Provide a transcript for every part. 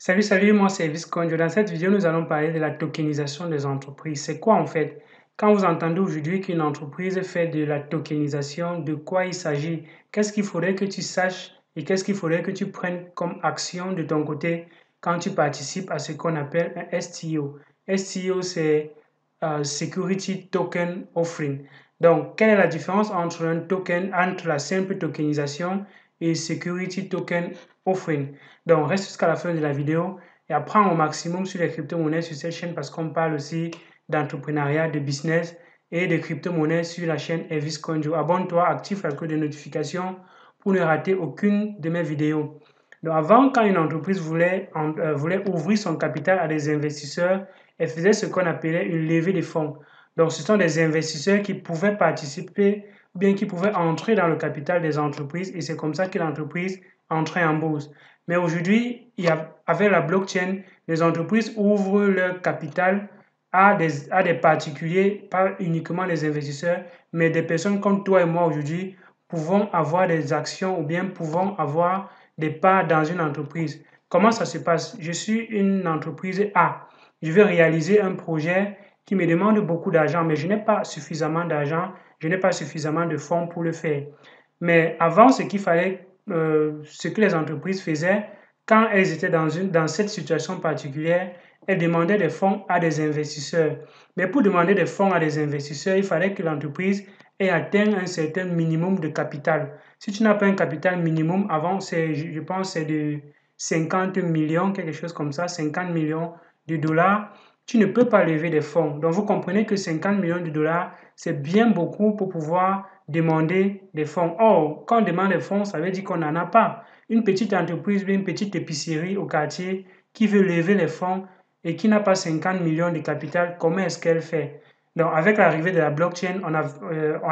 Salut, moi c'est Visconjo. Dans cette vidéo, nous allons parler de la tokenisation des entreprises. C'est quoi en fait? Quand vous entendez aujourd'hui qu'une entreprise fait de la tokenisation, de quoi il s'agit? Qu'est-ce qu'il faudrait que tu saches et qu'est-ce qu'il faudrait que tu prennes comme action de ton côté quand tu participes à ce qu'on appelle un STO? STO, c'est Security Token Offering. Donc, quelle est la différence entre un token, entre la simple tokenisation et Security Token Offering? Donc, reste jusqu'à la fin de la vidéo et apprends au maximum sur les crypto-monnaies sur cette chaîne parce qu'on parle aussi d'entrepreneuriat, de business et de crypto-monnaies sur la chaîne Elvis Conjo. Abonne-toi, active la cloche de notification pour ne rater aucune de mes vidéos. Donc, avant, quand une entreprise voulait ouvrir son capital à des investisseurs, elle faisait ce qu'on appelait une levée de fonds. Donc, ce sont des investisseurs qui pouvaient participer ou bien qui pouvaient entrer dans le capital des entreprises et c'est comme ça que l'entreprise entrait en bourse. Mais aujourd'hui, avec la blockchain, les entreprises ouvrent leur capital à des particuliers, pas uniquement des investisseurs, mais des personnes comme toi et moi aujourd'hui pouvons avoir des actions ou bien pouvons avoir des parts dans une entreprise. Comment ça se passe? Je suis une entreprise A. Je veux réaliser un projet qui me demande beaucoup d'argent, mais je n'ai pas suffisamment d'argent, je n'ai pas suffisamment de fonds pour le faire. Mais avant, ce que les entreprises faisaient, quand elles étaient dans cette situation particulière, elles demandaient des fonds à des investisseurs. Mais pour demander des fonds à des investisseurs, il fallait que l'entreprise ait atteint un certain minimum de capital. Si tu n'as pas un capital minimum, avant, je pense c'est de 50 millions, quelque chose comme ça, 50 millions de dollars, tu ne peux pas lever des fonds. Donc vous comprenez que 50 millions de dollars, c'est bien beaucoup pour pouvoir demander des fonds. Or, quand on demande des fonds, ça veut dire qu'on n'en a pas. Une petite entreprise, une petite épicerie au quartier qui veut lever les fonds et qui n'a pas 50 millions de capital, comment est-ce qu'elle fait? Donc, avec l'arrivée de la blockchain, on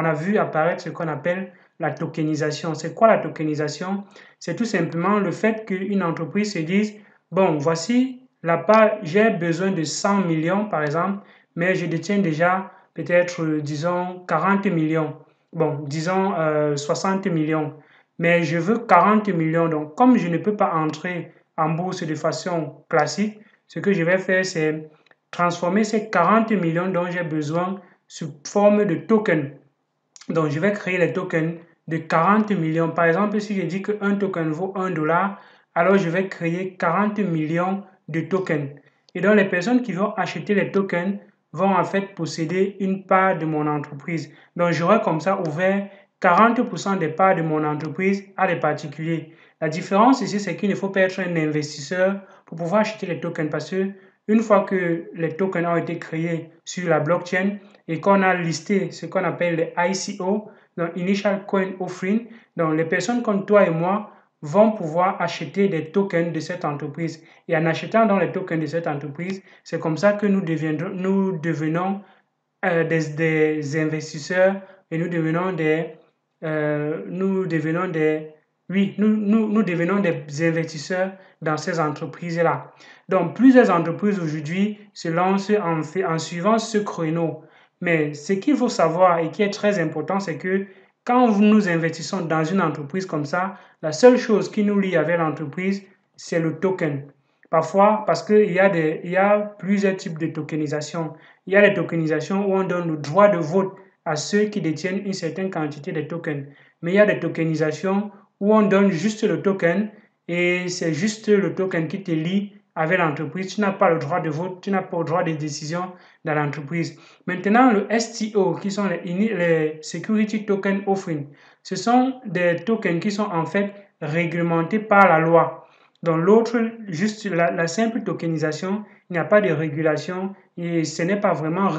a vu apparaître ce qu'on appelle la tokenisation. C'est quoi la tokenisation? C'est tout simplement le fait qu'une entreprise se dise, bon, voici la part, j'ai besoin de 100 millions, par exemple, mais je détiens déjà peut-être, disons, 40 millions. Bon, disons 60 millions. Mais je veux 40 millions. Donc, comme je ne peux pas entrer en bourse de façon classique, ce que je vais faire, c'est transformer ces 40 millions dont j'ai besoin sous forme de tokens. Donc, je vais créer les tokens de 40 millions. Par exemple, si je dis qu'un token vaut 1 dollar, alors je vais créer 40 millions de tokens. Et donc, les personnes qui vont acheter les tokens vont en fait posséder une part de mon entreprise. Donc, j'aurai comme ça ouvert 40% des parts de mon entreprise à des particuliers. La différence ici, c'est qu'il ne faut pas être un investisseur pour pouvoir acheter les tokens parce que une fois que les tokens ont été créés sur la blockchain et qu'on a listé ce qu'on appelle les ICO, donc Initial Coin Offering, donc les personnes comme toi et moi vont pouvoir acheter des tokens de cette entreprise. Et en achetant dans les tokens de cette entreprise, c'est comme ça que nous devenons des investisseurs et nous devenons des investisseurs dans ces entreprises-là. Donc, plusieurs entreprises aujourd'hui se lancent en suivant ce créneau. Mais ce qu'il faut savoir et qui est très important, c'est que quand nous investissons dans une entreprise comme ça, la seule chose qui nous lie avec l'entreprise, c'est le token. Parfois, parce qu'il y a plusieurs types de tokenisation. Il y a les tokenisations où on donne le droit de vote à ceux qui détiennent une certaine quantité de tokens. Mais il y a des tokenisations où on donne juste le token et c'est juste le token qui te lie avec l'entreprise. Tu n'as pas le droit de vote, tu n'as pas le droit de décision dans l'entreprise. Maintenant, le STO, qui sont les Security Token Offering, ce sont des tokens qui sont en fait réglementés par la loi. Dans l'autre, juste la simple tokenisation, il n'y a pas de régulation et ce n'est pas vraiment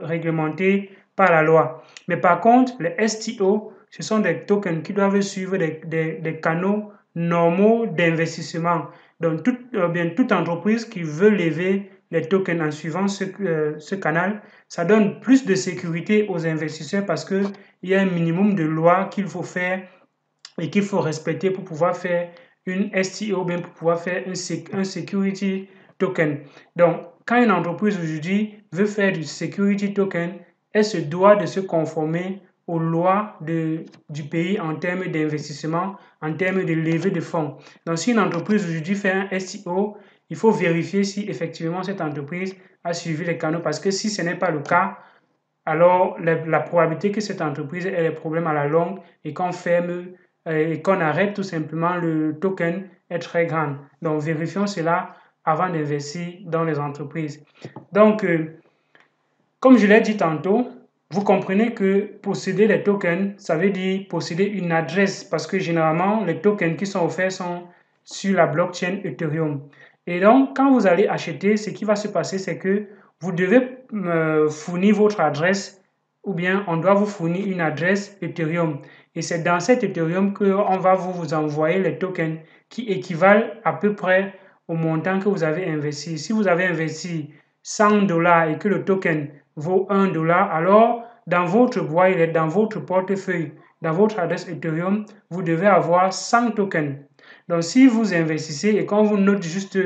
réglementé par la loi. Mais par contre, les STO, ce sont des tokens qui doivent suivre des canaux normaux d'investissement. Donc, toute entreprise qui veut lever les tokens en suivant ce canal, ça donne plus de sécurité aux investisseurs parce qu'il y a un minimum de lois qu'il faut faire et qu'il faut respecter pour pouvoir faire une STO, bien pour pouvoir faire un security token. Donc, quand une entreprise aujourd'hui veut faire du security token, elle se doit de se conformer aux lois du pays en termes d'investissement, en termes de levée de fonds. Donc, si une entreprise aujourd'hui fait un STO, il faut vérifier si effectivement cette entreprise a suivi les canaux parce que si ce n'est pas le cas, alors la probabilité que cette entreprise ait des problèmes à la longue et qu'on ferme et qu'on arrête tout simplement le token est très grande. Donc vérifions cela avant d'investir dans les entreprises. Donc, comme je l'ai dit tantôt, vous comprenez que posséder les tokens, ça veut dire posséder une adresse parce que généralement, les tokens qui sont offerts sont sur la blockchain Ethereum. Et donc, quand vous allez acheter, ce qui va se passer, c'est que vous devez fournir votre adresse ou bien on doit vous fournir une adresse Ethereum. Et c'est dans cette Ethereum qu'on va vous envoyer les tokens qui équivalent à peu près au montant que vous avez investi. Si vous avez investi $100 et que le token vaut $1, alors dans votre wallet, dans votre portefeuille, dans votre adresse Ethereum, vous devez avoir 100 tokens. Donc si vous investissez et quand vous notez juste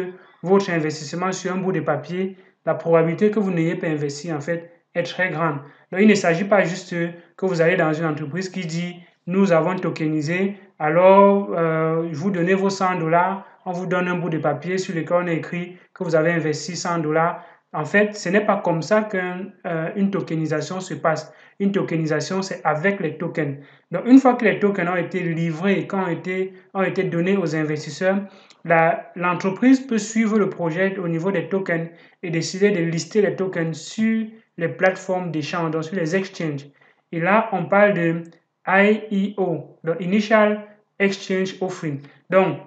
votre investissement sur un bout de papier, la probabilité que vous n'ayez pas investi en fait est très grande. Donc il ne s'agit pas juste que vous allez dans une entreprise qui dit nous avons tokenisé, alors vous donnez vos $100, on vous donne un bout de papier sur lequel on a écrit que vous avez investi $100. En fait, ce n'est pas comme ça qu'une tokenisation se passe. Une tokenisation, c'est avec les tokens. Donc, une fois que les tokens ont été livrés et ont été donnés aux investisseurs, l'entreprise peut suivre le projet au niveau des tokens et décider de lister les tokens sur les plateformes d'échange, donc sur les exchanges. Et là, on parle de IEO, donc Initial Exchange Offering. Donc,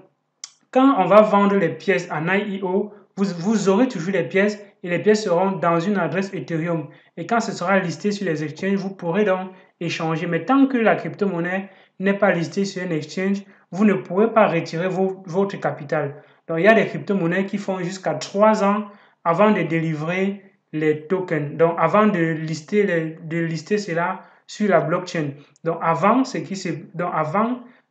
quand on va vendre les pièces en IEO, vous aurez toujours les pièces et les pièces seront dans une adresse Ethereum. Et quand ce sera listé sur les exchanges, vous pourrez donc échanger. Mais tant que la crypto-monnaie n'est pas listée sur un exchange, vous ne pourrez pas retirer votre capital. Donc, il y a des crypto-monnaies qui font jusqu'à 3 ans avant de délivrer les tokens. Donc, avant de lister cela sur la blockchain. Donc, avant,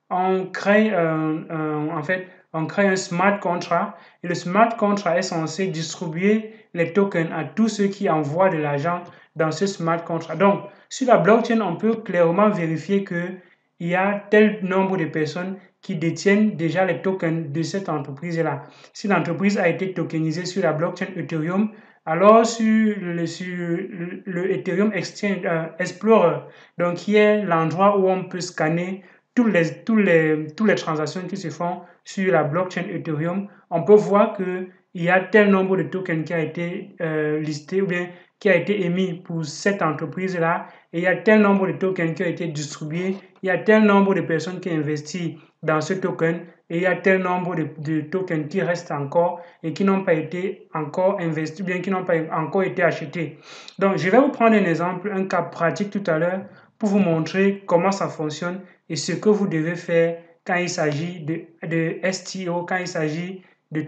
on crée en fait on crée un smart contract et le smart contract est censé distribuer les tokens à tous ceux qui envoient de l'argent dans ce smart contract. Donc, sur la blockchain, on peut clairement vérifier qu'il y a tel nombre de personnes qui détiennent déjà les tokens de cette entreprise-là. Si l'entreprise a été tokenisée sur la blockchain Ethereum, alors sur le Ethereum Exchange Explorer, donc qui est l'endroit où on peut scanner toutes les transactions qui se font sur la blockchain Ethereum, on peut voir qu'il y a tel nombre de tokens qui a été listé ou bien qui a été émis pour cette entreprise-là, et il y a tel nombre de tokens qui ont été distribués, il y a tel nombre de personnes qui investissent dans ce token, et il y a tel nombre de tokens qui restent encore et qui n'ont pas été encore investis, bien qui n'ont pas encore été achetés. Donc, je vais vous prendre un exemple, un cas pratique tout à l'heure pour vous montrer comment ça fonctionne et ce que vous devez faire quand il s'agit de STO, quand il s'agit de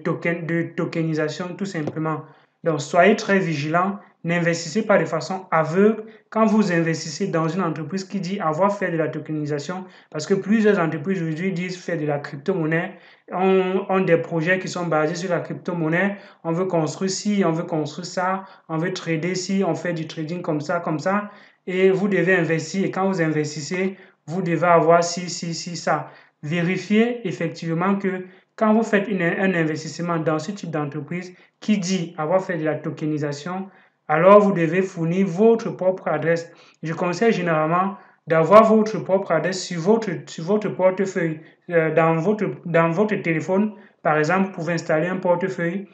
tokenisation tout simplement. Donc, soyez très vigilants, n'investissez pas de façon aveugle quand vous investissez dans une entreprise qui dit avoir fait de la tokenisation, parce que plusieurs entreprises aujourd'hui disent faire de la crypto-monnaie, ont des projets qui sont basés sur la crypto-monnaie, on veut construire ci, on veut construire ça, on veut trader ci, on fait du trading comme ça, et vous devez investir, et quand vous investissez, vous devez avoir ci, ça. Vérifiez effectivement que quand vous faites un investissement dans ce type d'entreprise qui dit avoir fait de la tokenisation, alors vous devez fournir votre propre adresse. Je conseille généralement d'avoir votre propre adresse sur votre portefeuille. Dans votre téléphone, par exemple, vous pouvez installer un portefeuille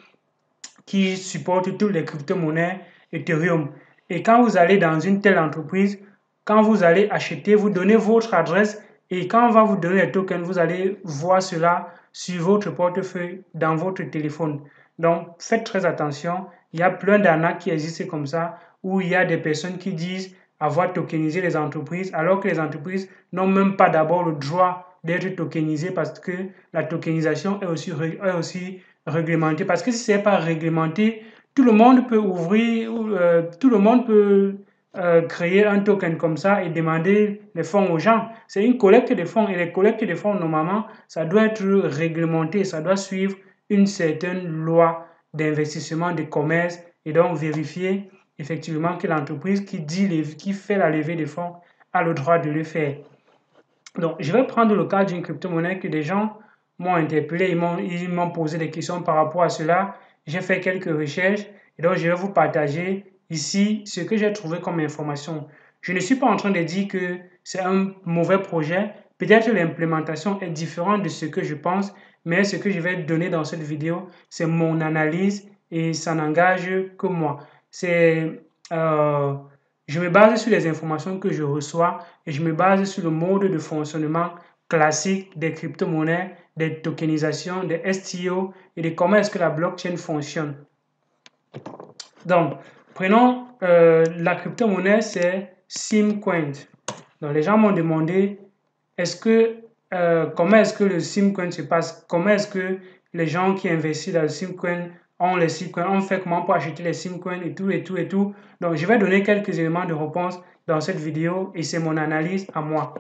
qui supporte toutes les crypto-monnaies Ethereum. Et quand vous allez dans une telle entreprise, quand vous allez acheter, vous donnez votre adresse et quand on va vous donner les tokens, vous allez voir cela sur votre portefeuille dans votre téléphone. Donc, faites très attention. Il y a plein d'arnaques qui existent comme ça, où il y a des personnes qui disent avoir tokenisé les entreprises, alors que les entreprises n'ont même pas d'abord le droit d'être tokenisées parce que la tokenisation est aussi réglementée. Parce que si ce n'est pas réglementé, tout le monde peut ouvrir, tout le monde peut créer un token comme ça et demander les fonds aux gens. C'est une collecte de fonds et les collectes de fonds, normalement, ça doit être réglementé, ça doit suivre une certaine loi d'investissement, de commerce et donc vérifier effectivement que l'entreprise qui fait la levée de fonds a le droit de le faire. Donc, je vais prendre le cas d'une crypto-monnaie que des gens m'ont interpellé, ils m'ont posé des questions par rapport à cela. J'ai fait quelques recherches et donc je vais vous partager ici ce que j'ai trouvé comme information. Je ne suis pas en train de dire que c'est un mauvais projet. Peut-être l'implémentation est différente de ce que je pense, mais ce que je vais donner dans cette vidéo, c'est mon analyse et ça n'engage que moi. Je me base sur les informations que je reçois et je me base sur le mode de fonctionnement classique des crypto-monnaies, des tokenisations, des STO et de comment est-ce que la blockchain fonctionne. Donc, prenons la crypto-monnaie, c'est Simcoin. Donc, les gens m'ont demandé comment est-ce que le Simcoin se passe, comment est-ce que les gens qui investissent dans le Simcoin ont les Simcoins, on fait comment pour acheter les Simcoins et tout, et tout, et tout. Donc, je vais donner quelques éléments de réponse dans cette vidéo et c'est mon analyse à moi.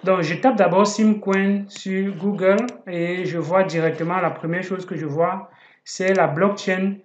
Donc, je tape d'abord Simcoin sur Google et je vois directement, la première chose que je vois, c'est la blockchain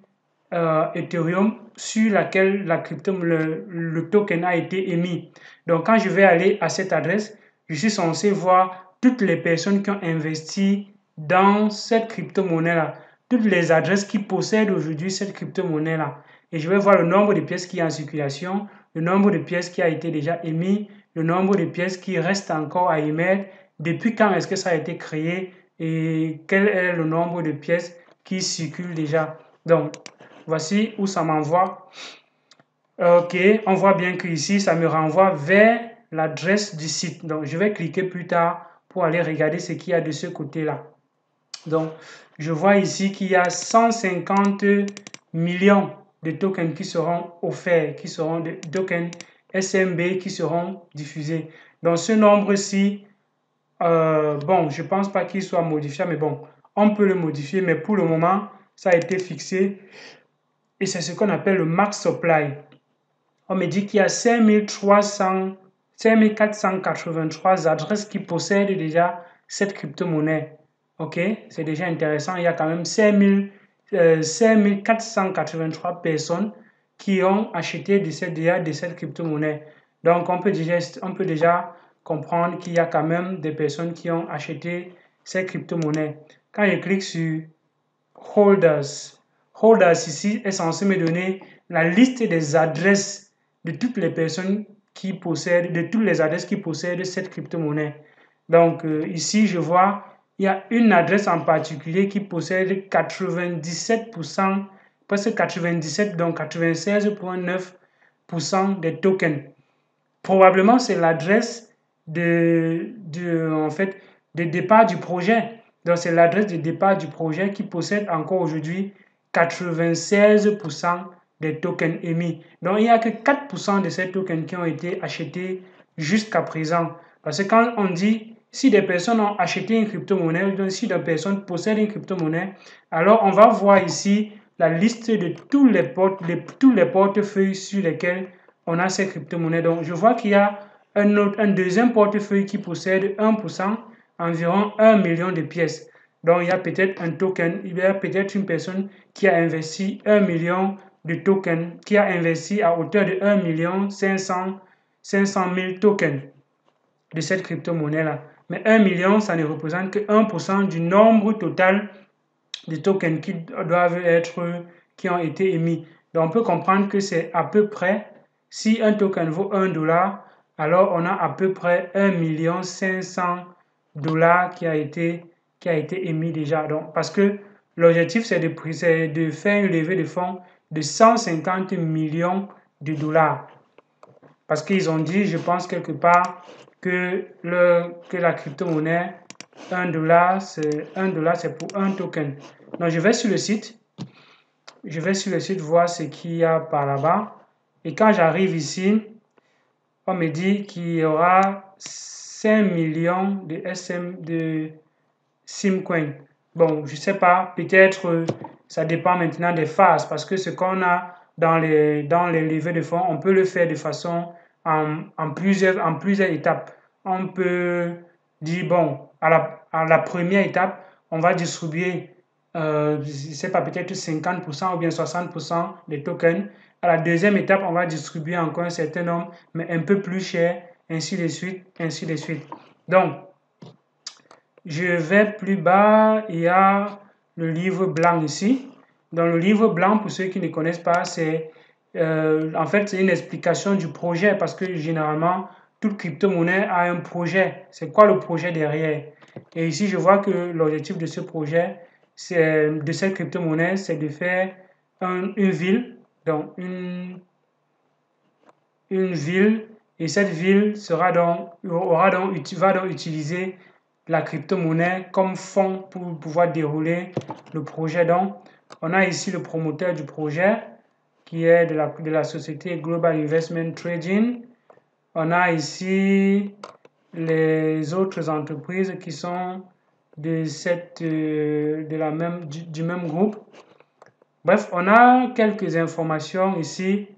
Ethereum sur laquelle le token a été émis. Donc, quand je vais aller à cette adresse, je suis censé voir toutes les personnes qui ont investi dans cette crypto-monnaie-là, toutes les adresses qui possèdent aujourd'hui cette crypto-monnaie-là. Et je vais voir le nombre de pièces qui est en circulation, le nombre de pièces qui a été déjà émis, le nombre de pièces qui restent encore à émettre, depuis quand est-ce que ça a été créé et quel est le nombre de pièces qui circulent déjà. Donc, voici où ça m'envoie. Ok, on voit bien que ici, ça me renvoie vers l'adresse du site. Donc, je vais cliquer plus tard pour aller regarder ce qu'il y a de ce côté-là. Donc, je vois ici qu'il y a 150 millions de tokens qui seront offerts, qui seront des tokens SMB qui seront diffusés. Donc, ce nombre-ci, bon, je ne pense pas qu'il soit modifié, mais bon, on peut le modifier, mais pour le moment, ça a été fixé et c'est ce qu'on appelle le max supply. On me dit qu'il y a 5483 adresses qui possèdent déjà cette crypto-monnaie. Ok, c'est déjà intéressant. Il y a quand même 5483 personnes qui ont acheté de cette crypto-monnaie. Donc, on peut déjà comprendre qu'il y a quand même des personnes qui ont acheté ces crypto-monnaies. Quand je clique sur Holders, Holders ici est censé me donner la liste des adresses de toutes les personnes qui possèdent, de toutes les adresses qui possèdent cette crypto-monnaie. Donc ici, je vois, il y a une adresse en particulier qui possède 97%, presque 97, donc 96,9% des tokens. Probablement, c'est l'adresse en fait, de départ du projet. Donc, c'est l'adresse de départ du projet qui possède encore aujourd'hui 96% des tokens émis. Donc, il n'y a que 4% de ces tokens qui ont été achetés jusqu'à présent. Parce que quand on dit, si des personnes ont acheté une crypto-monnaie, donc si des personnes possèdent une crypto-monnaie, alors on va voir ici la liste de tous les portefeuilles sur lesquels on a ces crypto-monnaies. Donc, je vois qu'il y a un deuxième portefeuille qui possède 1%, environ 1 million de pièces. Donc, il y a peut-être un token, il y a peut-être une personne qui a investi 1 million de tokens, qui a investi à hauteur de 1 million 500 000 tokens de cette crypto-monnaie-là. Mais 1 million, ça ne représente que 1% du nombre total de tokens qui ont été émis. Donc, on peut comprendre que c'est à peu près, si un token vaut $1, alors on a à peu près 1 500 000 $ qui a été émis déjà. Donc, parce que l'objectif, c'est de faire une levée de fonds de 150 millions de dollars. Parce qu'ils ont dit, je pense quelque part, que la crypto-monnaie, $1, c'est pour un token. Donc, je vais sur le site. Je vais sur le site voir ce qu'il y a par là-bas. Et quand j'arrive ici, on me dit qu'il y aura 5 millions de Simcoin. Bon, je ne sais pas, peut-être ça dépend maintenant des phases parce que ce qu'on a dans les levées de fonds, on peut le faire de façon en plusieurs étapes. On peut dire, bon, à la première étape, on va distribuer, je ne sais pas, peut-être 50% ou bien 60% des tokens. À la deuxième étape, on va distribuer encore un certain nombre, mais un peu plus cher, ainsi de suite, ainsi de suite. Donc, je vais plus bas, il y a le livre blanc ici. Dans le livre blanc, pour ceux qui ne connaissent pas, c'est en fait c'est une explication du projet parce que généralement, toute crypto-monnaie a un projet. C'est quoi le projet derrière? Et ici, je vois que l'objectif de ce projet, de cette crypto-monnaie, c'est de faire une ville, donc une ville, et cette ville va donc utiliser la crypto-monnaie comme fonds pour pouvoir dérouler le projet. Donc, on a ici le promoteur du projet qui est de la société Global Investment Trading. On a ici les autres entreprises qui sont du même groupe. Bref, on a quelques informations ici.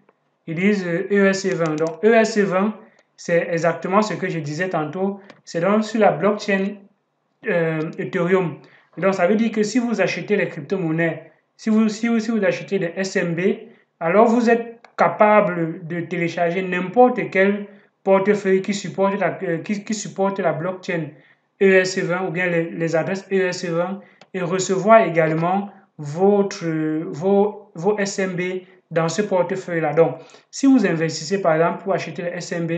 Ils disent ERC20. Donc, ERC20, c'est exactement ce que je disais tantôt. C'est donc sur la blockchain Ethereum. Donc, ça veut dire que si vous achetez les crypto-monnaies, si vous achetez des SMB, alors vous êtes capable de télécharger n'importe quel portefeuille qui supporte la blockchain ERC20 ou bien les adresses ERC20 et recevoir également vos SMB dans ce portefeuille-là. Donc, si vous investissez par exemple pour acheter les SMB,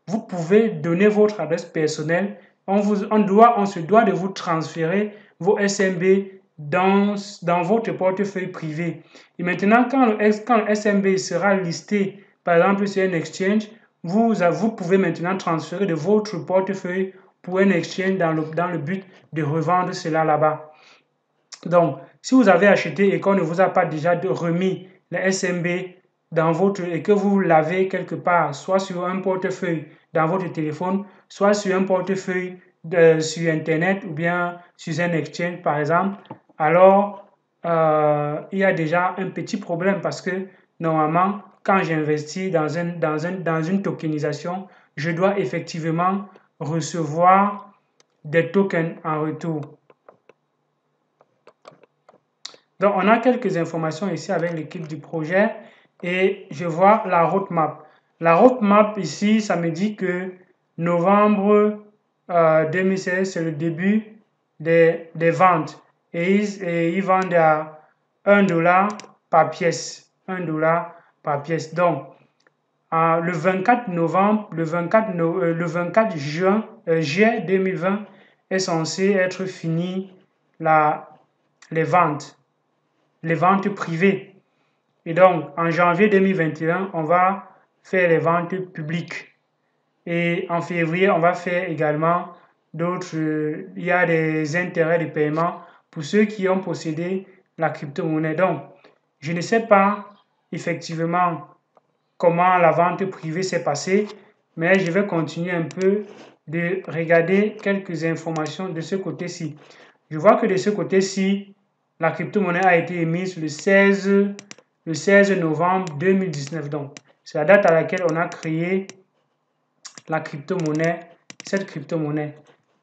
vous pouvez donner votre adresse personnelle. On se doit de vous transférer vos SMB dans votre portefeuille privé. Et maintenant, quand le SMB sera listé, par exemple sur un exchange, vous pouvez maintenant transférer de votre portefeuille pour un exchange dans le but de revendre cela là-bas. Donc, si vous avez acheté et qu'on ne vous a pas déjà remis les SMB et que vous l'avez quelque part, soit sur un portefeuille dans votre téléphone, soit sur un portefeuille sur Internet ou bien sur un exchange par exemple, alors il y a déjà un petit problème parce que normalement, quand j'investis dans une tokenisation, je dois effectivement recevoir des tokens en retour. Donc, on a quelques informations ici avec l'équipe du projet et je vois la roadmap. La roadmap ici, ça me dit que novembre 2016, c'est le début des ventes et ils vendent à $1 par pièce. $1 par pièce. Donc, le 24 juin 2020 est censé être fini les ventes privées. Et donc, en janvier 2021, on va faire les ventes publiques. Et en février, on va faire également il y a des intérêts de paiement pour ceux qui ont possédé la crypto-monnaie. Donc, je ne sais pas effectivement comment la vente privée s'est passée, mais je vais continuer un peu de regarder quelques informations de ce côté-ci. Je vois que de ce côté-ci, la crypto-monnaie a été émise le 16 novembre 2019. Donc, c'est la date à laquelle on a créé cette crypto-monnaie.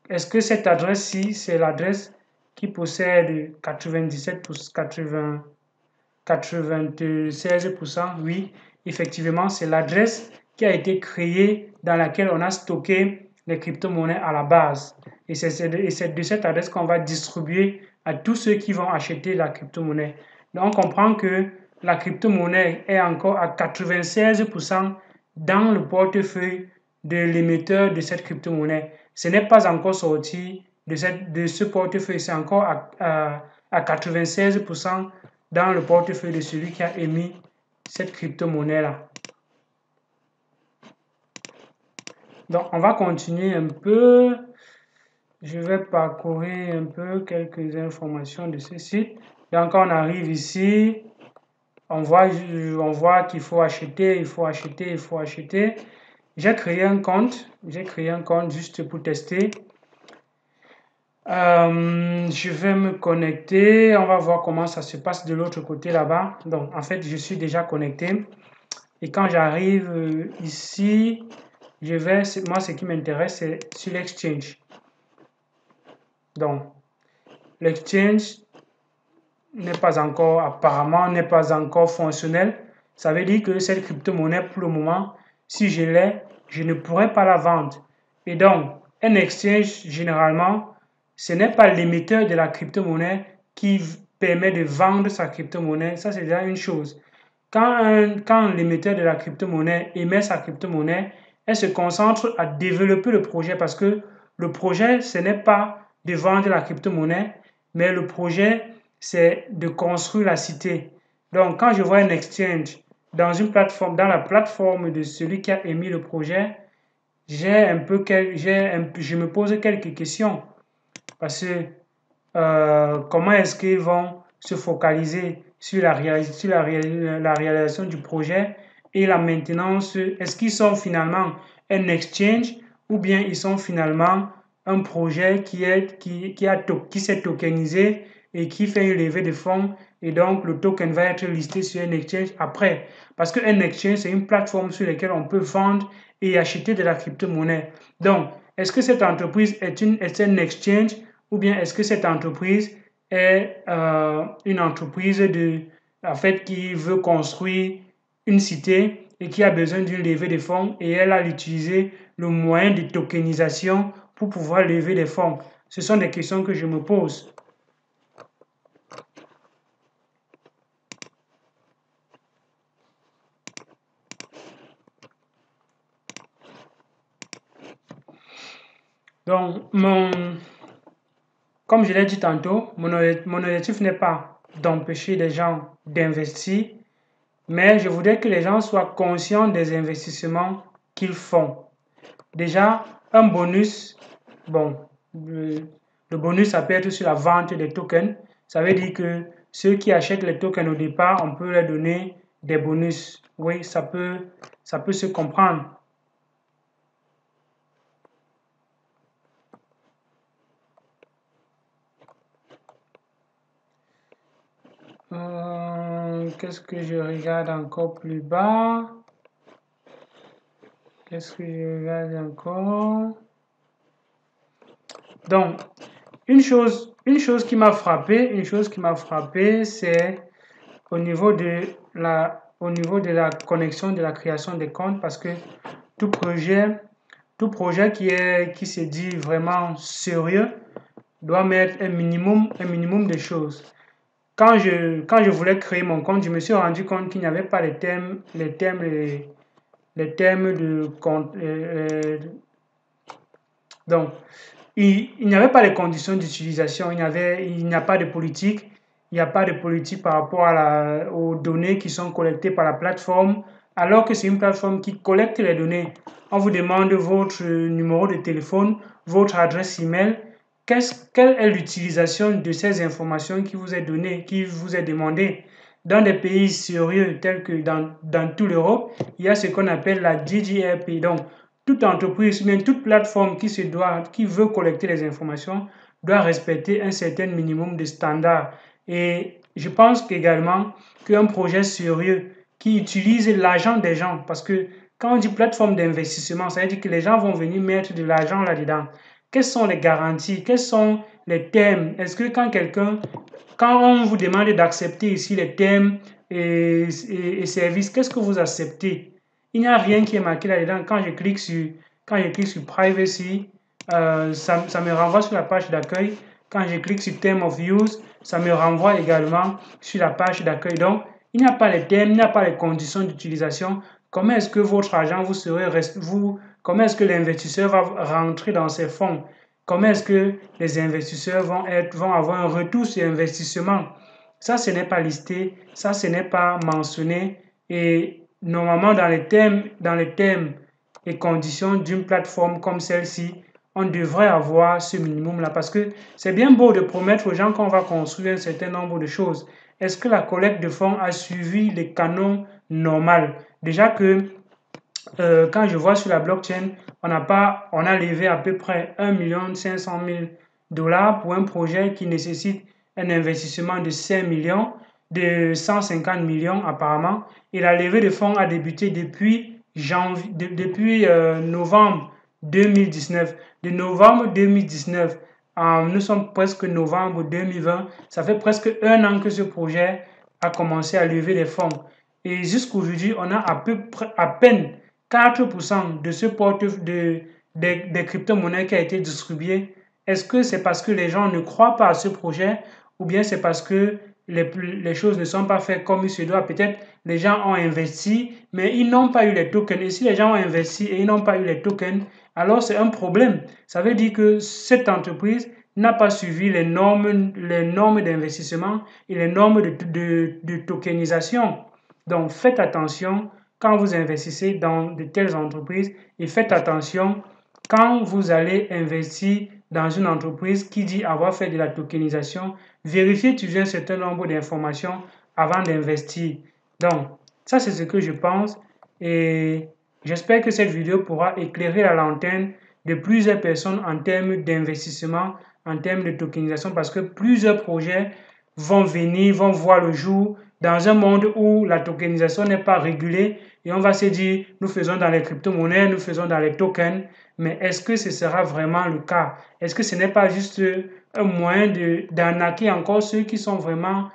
Est-ce que cette adresse-ci, c'est l'adresse qui possède 96%? Oui, effectivement, c'est l'adresse qui a été créée dans laquelle on a stocké les crypto-monnaies à la base. Et c'est de cette adresse qu'on va distribuer à tous ceux qui vont acheter la crypto-monnaie. Donc, on comprend que la crypto-monnaie est encore à 96% dans le portefeuille de l'émetteur de cette crypto-monnaie. Ce n'est pas encore sorti de ce portefeuille, c'est encore à 96% dans le portefeuille de celui qui a émis cette crypto-monnaie-là. Donc, on va continuer un peu. Je vais parcourir un peu quelques informations de ce site. Donc, quand on arrive ici, on voit qu'il faut acheter, il faut acheter. J'ai créé un compte juste pour tester. Je vais me connecter, on va voir comment ça se passe de l'autre côté là-bas. Donc, en fait, je suis déjà connecté. Et quand j'arrive ici, moi, ce qui m'intéresse, c'est sur l'exchange. Donc, l'exchange apparemment n'est pas encore fonctionnel. Ça veut dire que cette crypto-monnaie, pour le moment, si je l'ai, je ne pourrais pas la vendre. Et donc, un exchange, généralement, ce n'est pas l'émetteur de la crypto-monnaie qui permet de vendre sa crypto-monnaie. Ça, c'est déjà une chose. Quand l'émetteur de la crypto-monnaie émet sa crypto-monnaie, elle se concentre à développer le projet parce que le projet, ce n'est pas de vendre la crypto-monnaie, mais le projet, c'est de construire la cité. Donc, quand je vois un exchange dans une plateforme, dans la plateforme de celui qui a émis le projet, je me pose quelques questions parce que comment est-ce qu'ils vont se focaliser sur la réalisation du projet et la maintenance? Est-ce qu'ils sont finalement un exchange ou bien ils sont finalement un projet qui s'est tokenisé et qui fait une levée de fonds et donc le token va être listé sur un exchange après? Parce qu'un exchange, c'est une plateforme sur laquelle on peut vendre et acheter de la crypto-monnaie. Donc, est-ce que cette entreprise est un exchange ou bien est-ce que cette entreprise est une entreprise en fait, qui veut construire une cité et qui a besoin d'une levée de fonds et elle a utilisé le moyen de tokenisation pour pouvoir lever des fonds? Ce sont des questions que je me pose. Donc, comme je l'ai dit tantôt, mon objectif n'est pas d'empêcher les gens d'investir, mais je voudrais que les gens soient conscients des investissements qu'ils font. Déjà, un bonus, bon, le bonus, ça peut être sur la vente des tokens. Ça veut dire que ceux qui achètent les tokens au départ, on peut leur donner des bonus. Oui, ça peut se comprendre. Qu'est-ce que je regarde encore plus bas? Qu'est-ce que je regarde encore? Donc, une chose qui m'a frappé, c'est au niveau de la connexion de la création des comptes, parce que tout projet qui se dit vraiment sérieux doit mettre un minimum de choses. Quand je voulais créer mon compte, je me suis rendu compte qu'il n'y avait pas les termes de compte. Donc, il n'y avait pas les conditions d'utilisation, il n'y a pas de politique, il n'y a pas de politique par rapport aux données qui sont collectées par la plateforme, alors que c'est une plateforme qui collecte les données. On vous demande votre numéro de téléphone, votre adresse email. Quelle est l'utilisation de ces informations qui vous est donnée, qui vous est demandée? Dans des pays sérieux tels que dans toute l'Europe, il y a ce qu'on appelle la GDPR. Donc, toute entreprise, même toute plateforme qui veut collecter les informations doit respecter un certain minimum de standards. Et je pense également qu'un projet sérieux qui utilise l'argent des gens, parce que quand on dit plateforme d'investissement, ça veut dire que les gens vont venir mettre de l'argent là-dedans. Quelles sont les garanties? Quels sont les thèmes? Est-ce que quand on vous demande d'accepter ici les thèmes et services, qu'est-ce que vous acceptez? Il n'y a rien qui est marqué là-dedans. Quand je clique sur Privacy, ça me renvoie sur la page d'accueil. Quand je clique sur Term of Use, ça me renvoie également sur la page d'accueil. Donc, il n'y a pas les thèmes, il n'y a pas les conditions d'utilisation. Comment est-ce que votre argent comment est-ce que l'investisseur va rentrer dans ses fonds? Comment est-ce que les investisseurs vont avoir un retour sur investissement? Ça, ce n'est pas listé, ça, ce n'est pas mentionné. Et normalement, dans les thèmes et conditions d'une plateforme comme celle-ci, on devrait avoir ce minimum-là parce que c'est bien beau de promettre aux gens qu'on va construire un certain nombre de choses. Est-ce que la collecte de fonds a suivi les canons normaux? Déjà que quand je vois sur la blockchain, on a levé à peu près 1,5 million$ pour un projet qui nécessite un investissement de 5 millions, de 150 millions apparemment. Et la levée de fonds a débuté depuis novembre 2019. De novembre 2019, nous sommes presque novembre 2020. Ça fait presque un an que ce projet a commencé à lever des fonds. Et jusqu'aujourd'hui, on a à peine 4% de ce des crypto-monnaies qui a été distribué Est-ce que c'est parce que les gens ne croient pas à ce projet ou bien c'est parce que les choses ne sont pas faites comme il se doit? Peut-être les gens ont investi, mais ils n'ont pas eu les tokens. Et si les gens ont investi et ils n'ont pas eu les tokens, alors c'est un problème. Ça veut dire que cette entreprise n'a pas suivi les normes d'investissement et les normes de tokenisation. Donc faites attention quand vous investissez dans de telles entreprises et faites attention quand vous allez investir dans une entreprise qui dit avoir fait de la tokenisation, vérifiez toujours un certain nombre d'informations avant d'investir. Donc, ça c'est ce que je pense et j'espère que cette vidéo pourra éclairer la lanterne de plusieurs personnes en termes d'investissement, en termes de tokenisation, parce que plusieurs projets vont venir, vont voir le jour dans un monde où la tokenisation n'est pas régulée et on va se dire, nous faisons dans les crypto-monnaies, nous faisons dans les tokens, mais est-ce que ce sera vraiment le cas? Est-ce que ce n'est pas juste un moyen d'arnaquer encore ceux qui sont vraiment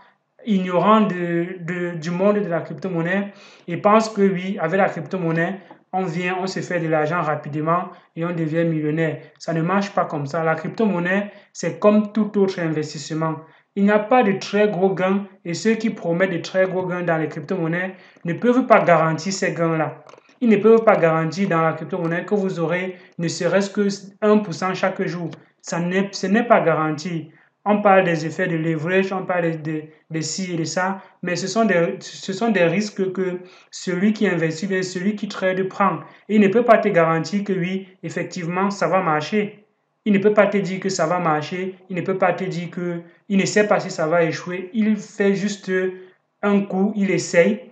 ignorants du monde de la crypto-monnaie et pensent que oui, avec la crypto-monnaie, on vient, on se fait de l'argent rapidement et on devient millionnaire. Ça ne marche pas comme ça. La crypto-monnaie, c'est comme tout autre investissement. Il n'y a pas de très gros gains et ceux qui promettent de très gros gains dans les crypto-monnaies ne peuvent pas garantir ces gains-là. Ils ne peuvent pas garantir dans la crypto-monnaie que vous aurez ne serait-ce que 1% chaque jour. Ce n'est pas garanti. On parle des effets de leverage, on parle de ci et de ça, mais ce sont des risques que celui qui investit, bien celui qui trade prend. Et il ne peut pas te garantir que oui, effectivement, ça va marcher. Il ne peut pas te dire que ça va marcher, il ne peut pas te dire qu'il ne sait pas si ça va échouer. Il fait juste un coup, il essaye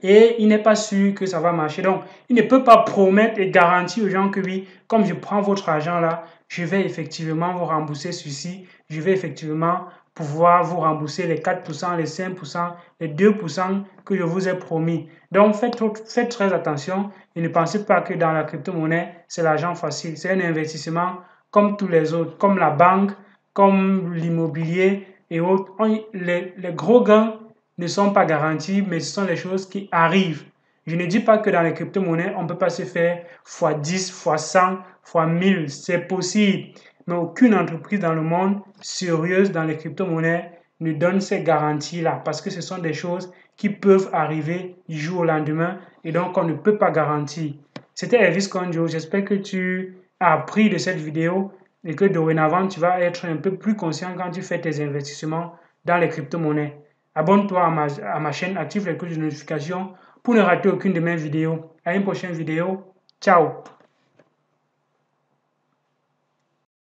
et il n'est pas sûr que ça va marcher. Donc, il ne peut pas promettre et garantir aux gens que oui, comme je prends votre argent là, je vais effectivement vous rembourser ceci, je vais effectivement pouvoir vous rembourser les 4%, les 5%, les 2% que je vous ai promis. Donc, faites très attention et ne pensez pas que dans la crypto-monnaie, c'est l'argent facile. C'est un investissement comme tous les autres, comme la banque, comme l'immobilier et autres. Les gros gains ne sont pas garantis, mais ce sont les choses qui arrivent. Je ne dis pas que dans les crypto-monnaies, on ne peut pas se faire x10, x100, x1000. C'est possible. Mais aucune entreprise dans le monde sérieuse dans les crypto-monnaies ne donne ces garanties-là parce que ce sont des choses qui peuvent arriver du jour au lendemain et donc on ne peut pas garantir. C'était Elvis Conjo. J'espère que tu as appris de cette vidéo et que dorénavant, tu vas être un peu plus conscient quand tu fais tes investissements dans les crypto-monnaies. Abonne-toi à ma chaîne, active les cloches de notification pour ne rater aucune de mes vidéos. À une prochaine vidéo. Ciao!